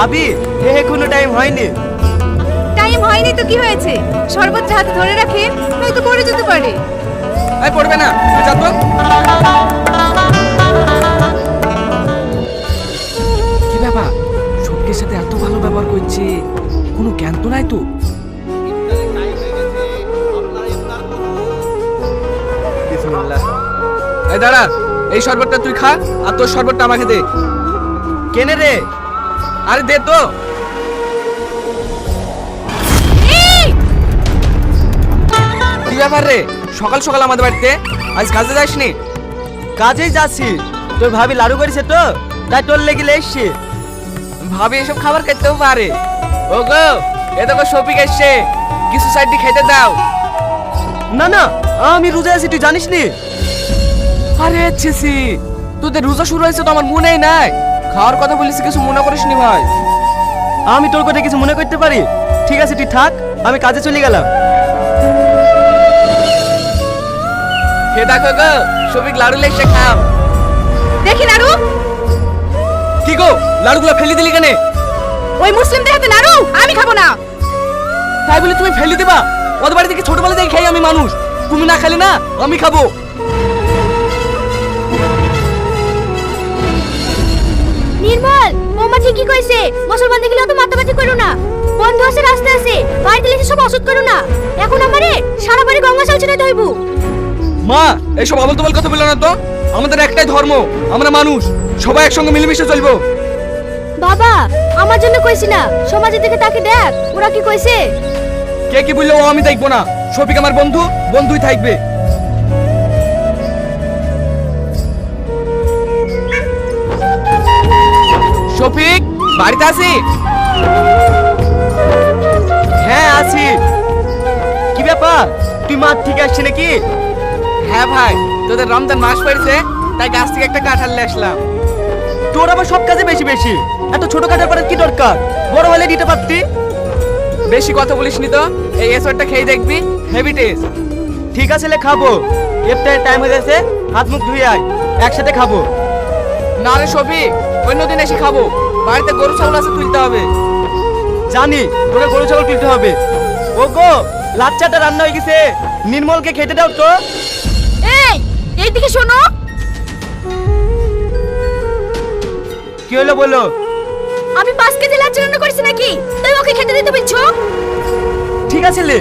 ভাবি এখনো টাইম হয়নি। টাইম হয়নি তো কি হয়েছে? শরবত হাতে ধরে রাখেন, নয়তো পড়ে যেতে পারে। এই পড়বে না, যা তো। কি ব্যাপার, সবকির সাথে এত ভালো ব্যবহার করছে, কোনো জ্ঞান তো নাই তো? বিসমিল্লাহ। এই দাঁড়া, এই শরবতটা তুই খা আর তোর শরবতটা আমাকে দে। কেনে রে? আরে দে তো। কি ব্যাপার রে, সকাল সকাল আমাদের বাড়িতে? আজ কাজে যাসনি? কাজেই যাচ্ছি। তোর ভাবি লাড়ু করেছে তো, তাই তোর লেগে এসছি। ভাবি এসব খাবার খেতেও পারে। ও গো, এ দেখো শফিক এসছে, কিছু সাইড দিয়ে খেতে দাও। না না, আমি রোজা আছি, তুই জানিস নি? আরে ছিসি, তোদের রোজা শুরু হয়েছে তো আমার মনেই নাই। খাওয়ার কথা বলিস, কিছু মনে করিস নি ভাই? আমি তোর কথা কিছু মনে করতে পারি? ঠিক আছে তুই থাক, আমি কাজে চলে গেলাম। হে দেখো গো, শফিক লাড়ু লেসে খাও। দেখি নাড়ু। কি গো, লাড়ুগুলো ফেলে দিলি কেন? ওই মুসলিমদের হাতে নাড়ু আমি খাবো না। তাই বলে তুমি ফেলে দিবা? ওদের বাড়ি থেকে ছোটবেলা থেকে খাই আমি মানুষ, তুমি না খেলে না আমি খাবো। নির্মল, বৌমা ঠিকই কইছে, মুসলমান দেখলে অত মাতামাতি করো না। বন্ধু আছে, রাস্তা আছে, বাড়িতে লেসে সব অসুদ করো না। এখন আমারে সারা বাড়ি গঙ্গা চাল ছেড়ে ধইবো। মা, এইসব আবল তাবল কথা বললো না তো। আমাদের একটাই ধর্ম, আমরা মানুষ, সবাই একসঙ্গে মিলেমিশে চলবো। বাবা, আমার জন্য কইছি না, সমাজের দিকে তাকে দেখ, ওরা কি কইছে। কে কি বললো ও আমি দেখবো না। শফিক আমার বন্ধু, বন্ধুই থাকবে। শফিক, বাড়িতে আছি? হ্যাঁ আছি। কি ব্যাপার, তুই মাঠ থেকে আসছে নাকি? হ্যাঁ ভাই, তোদের রমজান মাস পড়েছে, তাই গাছ থেকে একটা কাঁঠাল নিয়ে আসলাম। তোর আবার সব কাজে বেশি বেশি, এত ছোট কাটার পরে কি দরকার? বড় হলে দিতে পারতি। বেশি কথা বলিস নি তো। এই এসরটা খেয়ে দেখবি, হেভি টেস্ট। ঠিক আছে লে, খাবো। ইফতারের টাইম হয়ে গেছে, হাত মুখ ধুয়ে আয়, একসাথে খাবো। না রে শফিক, অন্যদিন এসে খাবো। বাড়িতে গরু ছাগল আছে, তুলতে হবে। জানি তোকে গরু ছাগল তুলতে হবে। ও গো, লাচ্চাটা রান্না হয়ে গেছে, নির্মলকে খেতে দাও তো। এই, এইদিকে শোনো। কি হলো বলো? আমি 5 কেজি লাচ্ছা রান্না করেছি নাকি, তাই ওকে খেতে দিতে বলছো? ঠিক আছে লে,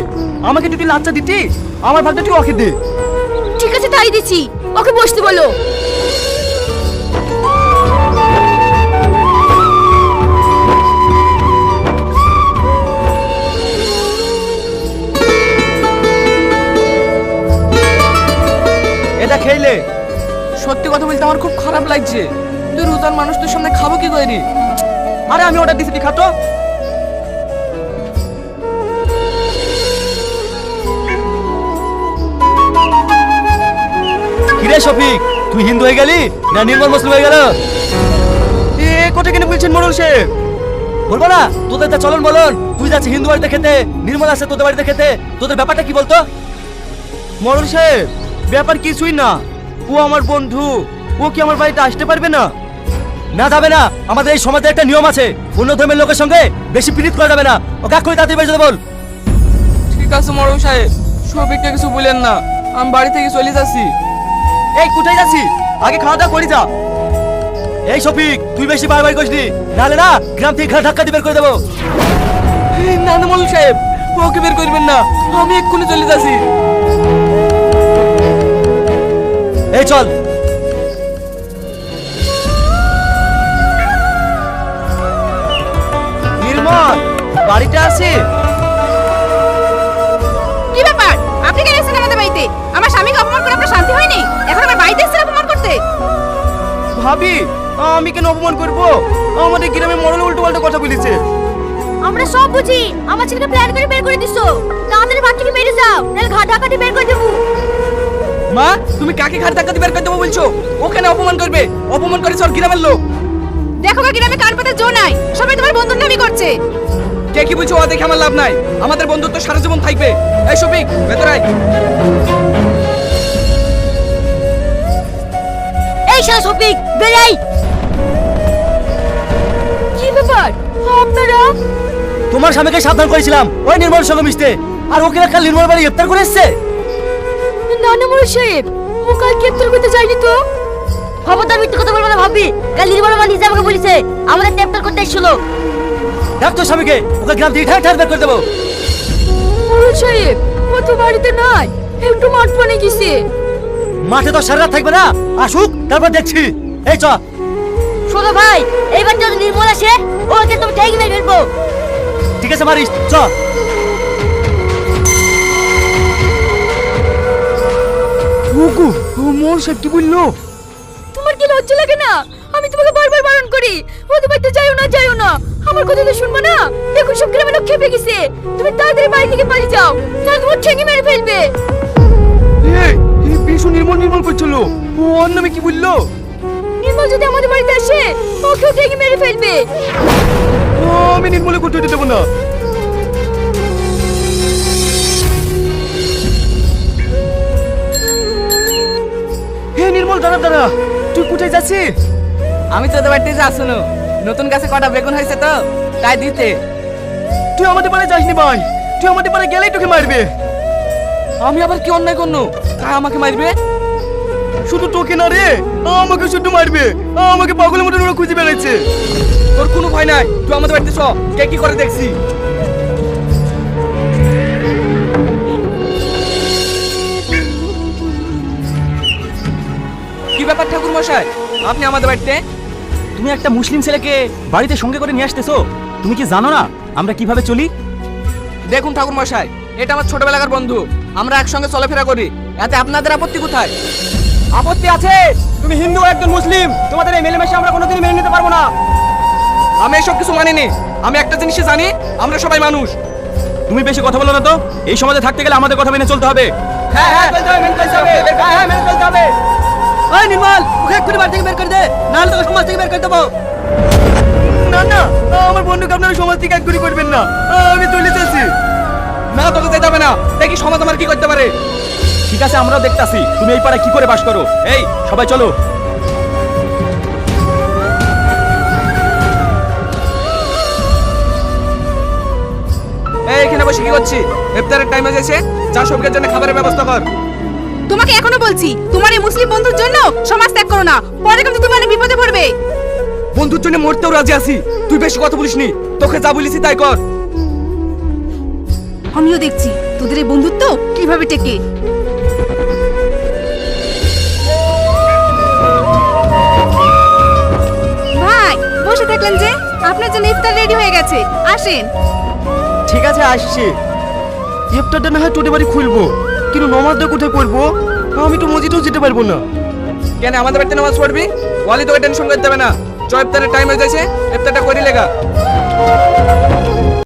আমাকে দুটি লাচ্চা দিতি, আমার ভাগটা তুই ওকে দে। ঠিক আছে তাই দিচ্ছি, ওকে বসতে বলো। এটা খেলে। সত্যি কথা বলতে আমার খুব খারাপ লাগছে। তুই রোজার মানুষ, তোর সামনে খাবো কি করি? আরে আমি অর্ডার দিছি, তুই খাতো। কিরে শফিক, তুই হিন্দু হয়ে গেলি না নির্মল মুসলিম হয়ে গেল? এ কোথায় কেন বলছেন মোড়ল সাহেব? বলবো না তোদের যা চলন বলন, তুই যাচ্ছিস হিন্দু বাড়িতে খেতে, নির্মল আছে তোদের বাড়িতে খেতে, তোদের ব্যাপারটা কি বলতো? মোড়ল সাহেব, ব্যাপার কিছুই না, ও আমার বন্ধু, ও কি আমার বাড়িতে আসতে পারবে না? না যাবে না, আমাদের এই সমাজে একটা নিয়ম আছে, অন্য ধর্মের লোকের সঙ্গে বেশি পীড়িত করা যাবে না। ও কাক করে তাড়াতাড়ি বের যেতে বল। ঠিক আছে মরম সাহেব, শফিককে কিছু বলেন না, আমি বাড়ি থেকে চলে যাচ্ছি। এই কোথায় যাচ্ছি? আগে খাওয়া দাওয়া করি যা। এই শফিক, তুই বেশি বারবার করিস নি, নাহলে না গ্রাম থেকে ঘাট ধাক্কা দিয়ে বের করে দেবো। না না মরম সাহেব, ওকে বের করবেন না, আমি এক্ষুনি চলে যাচ্ছি। এই চল। নির্মল বাড়িতে আছে? কি ব্যাপার, আপনি কেন এসেছেন আমাদের বাড়িতে? আমার স্বামীকে অপমান করে আপনার শান্তি হয়নি, এখন আমার বাড়িতে এসেছেন অপমান করতে? ভাবি, আমি কেন অপমান করবো? আমাদের গ্রামে মরল উল্টো পাল্টা কথা বলেছে। আমরা সব বুঝি, আমার ছেলেকে প্ল্যান করে বের করে দিছো। তাড়াতাড়ি বাড়ি থেকে বেরিয়ে যাও, নাহলে ঘাট ধাক্কা দিয়ে বের করে দেবো। মা, তুমি কাকে ঘাট ধাক্কা দিয়ে বের করে দেবো বলছো? ওখানে অপমান করবে, অপমান করেছে ওর গ্রামের লোক। দেখো গো, গ্রামে কান পাতে জো নাই, সবাই তোমার বন্ধুর নামই করছে। কে কি বলছো, ও দেখে আমার লাভ নাই, আমাদের বন্ধুত্ব সারা জীবন থাকবে। এই শফিক, ভেতরে আয়। এই শালা শফিক, বেরাই। কি ব্যাপার, আপনারা? তোমার স্বামীকে সাবধান করেছিলাম ওই নির্মল সঙ্গে মিশতে, আর ওকে কাল নির্মল বাড়ি গ্রেপ্তার করে এসছে। না না মোড়ল সাহেব, ও কাল গ্রেপ্তার করতে যায়নি তো। খবরদার মিথ্যে কথা বলবো না ভাবি। কাল নির্মল মা নিজে আমাকে বলেছে আমাদের গ্রেপ্তার করতে এসেছিল। ডাক তোর স্বামীকে, ওকে গ্রাম থেকে ঠাস ঠাস বের করে দেবো। মোড়ল সাহেব ও তো বাড়িতে নাই, একটু মাঠ পানে গেছে। মাঠে তো সারা রাত থাকবে না, আসুক তারপর দেখছি। এই চ। শোনো ভাই, এইবার যদি নির্মল আসে ওকে তুমি ঠেকে মেরে ফেলবো। ঠিক আছে মারিস, চ। ওগো মোর সাহেব কি বললো? তোমার কি লজ্জা লাগে না? আমি তোমাকে বারবার বারণ করি ওদের বাড়িতে যাইও না যাইও না। আমার কথা তো শুনবে না। দেখুন সব গ্রামের লোক খেপে গেছে। তুমি তাড়াতাড়ি বাড়ি থেকে পালিয়ে যাও, তাহলে তোমার ঠেঙে মেরে ফেলবে। এই বিশু নির্মল করছিল, ও ওর নামে কি বললো? নির্মল যদি আমাদের বাড়িতে আসে ওকেও ঠেঙে মেরে ফেলবে। ও আমি নির্মলে করতে দেবো না। হে নির্মল, দাঁড়া দাঁড়া, তুই কোথায় যাচ্ছিস? আমি তোদের বাড়িতে যাচ্ছি না, নতুন গাছে কটা বেগুন হয়েছে তো তাই দিতে। তুই আমাদের বাড়ি যাসনি ভাই, তুই আমাদের বাড়ি গেলেই তোকে মারবে। আমি আবার কি অন্যায় করলো তাই আমাকে মারবে? শুধু তোকে না রে, আমাকে শুধু মারবে। আমাকে পাগলের মতো ওরা খুঁজে বেড়াচ্ছে। তোর কোনো ভয় নাই, তুই আমাদের বাড়িতে চ, কে কি করে দেখছি। কি ব্যাপার ঠাকুর মশাই, আপনি আমাদের বাড়িতে? তুমি একটা মুসলিম ছেলেকে বাড়িতে সঙ্গে করে নিয়ে আসতেছো, তুমি কি জানো না আমরা কিভাবে চলি? দেখুন ঠাকুর মশাই, এটা আমার ছোটবেলাকার বন্ধু, আমরা একসঙ্গে চলাফেরা করি, এতে আপনাদের আপত্তি কোথায়? আপত্তি আছে, তুমি হিন্দু একজন মুসলিম, তোমাদের এই মেলেমেশে আমরা কোনোদিনই মেনে নিতে পারবো না। আমি এসব কিছু মানিনি। আমি একটা জিনিসই জানি, আমরা সবাই মানুষ। তুমি বেশি কথা বলো না তো, এই সমাজে থাকতে গেলে আমাদের কথা মেনে চলতে হবে। হ্যাঁ হ্যাঁ মেনে চলতে হবে, হ্যাঁ মেনে চলতে হবে। ওই নির্মল, ওকে এক্ষুনি বাড়ি থেকে বের করে দে, নাহলে তোকে সমাজ থেকে বের করে দেবো। না না, আমার বন্ধুকে আপনারা সমাজ থেকে এক করবেন না, আমি চলে যাচ্ছি। না তোকে যেতে হবে না, দেখি সমাজ আমার কি করতে পারে। ঠিক আছে, আমরাও দেখতাছি তুমি এই পাড়ায় কি করে বাস করো। এই সবাই চলো। এই এখানে বসে কি করছি? ইফতারের টাইম হয়ে গেছে, যা সবকের জন্য খাবারের ব্যবস্থা কর। তোমাকে এখনো বলছি তোমার এই মুসলিম বন্ধুর জন্য সমাজ ত্যাগ করো না, পরে কিন্তু তুমি অনেক বিপদে পড়বে। বন্ধুর জন্য মরতেও রাজি আছি, তুই বেশি কথা বলিসনি, তোকে যা বলেছি তাই কর। আমিও দেখছি তোদের এই বন্ধুত্ব কিভাবে টেকে। ভাই বসে থাকলেন যে, আপনার জন্য ইফতার রেডি হয়ে গেছে, আসেন। ঠিক আছে আসছি। ইফতারটা না হয় তোদের বাড়ি খুলবো, কিন্তু নামাজটা কোথায় পড়বো? আমি তো মসজিদেও যেতে পারবো না। কেন আমাদের বাড়িতে নামাজ পড়বি? ওয়ালি তোকে টেনশন করতে হবে না, চ ইফতারের টাইম হয়ে গেছে, ইফতারটা করে লেগা।